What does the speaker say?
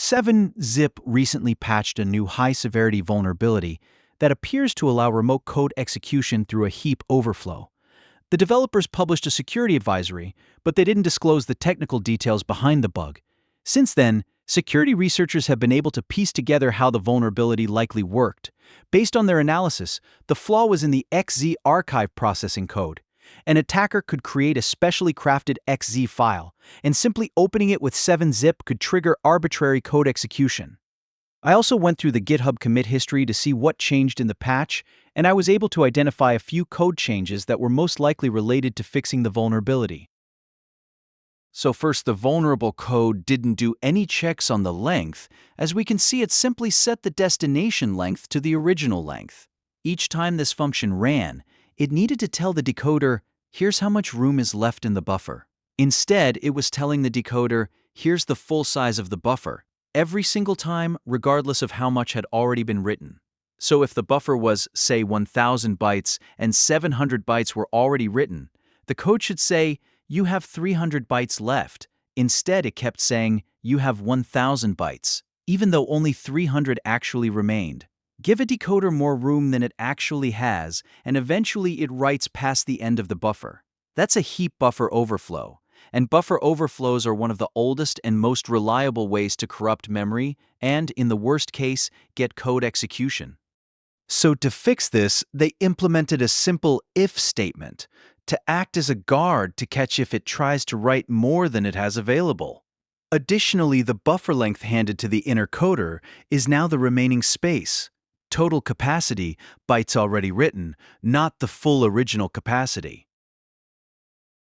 7-zip recently patched a new high-severity vulnerability that appears to allow remote code execution through a heap overflow. The developers published a security advisory, but they didn't disclose the technical details behind the bug. Since then, security researchers have been able to piece together how the vulnerability likely worked. Based on their analysis, the flaw was in the XZ archive processing code. An attacker could create a specially crafted XZ file, and simply opening it with 7-zip could trigger arbitrary code execution. I also went through the GitHub commit history to see what changed in the patch, and I was able to identify a few code changes that were most likely related to fixing the vulnerability. So first, the vulnerable code didn't do any checks on the length. As we can see, it simply set the destination length to the original length. Each time this function ran, it needed to tell the decoder, here's how much room is left in the buffer. Instead, it was telling the decoder, here's the full size of the buffer, every single time, regardless of how much had already been written. So if the buffer was, say, 1,000 bytes and 700 bytes were already written, the code should say, you have 300 bytes left. Instead, it kept saying, you have 1,000 bytes, even though only 300 actually remained. Give a decoder more room than it actually has, and eventually it writes past the end of the buffer. That's a heap buffer overflow. And buffer overflows are one of the oldest and most reliable ways to corrupt memory and, in the worst case, get code execution. So to fix this, they implemented a simple if statement to act as a guard to catch if it tries to write more than it has available. Additionally, the buffer length handed to the inner coder is now the remaining space. Total capacity, bytes already written, not the full original capacity.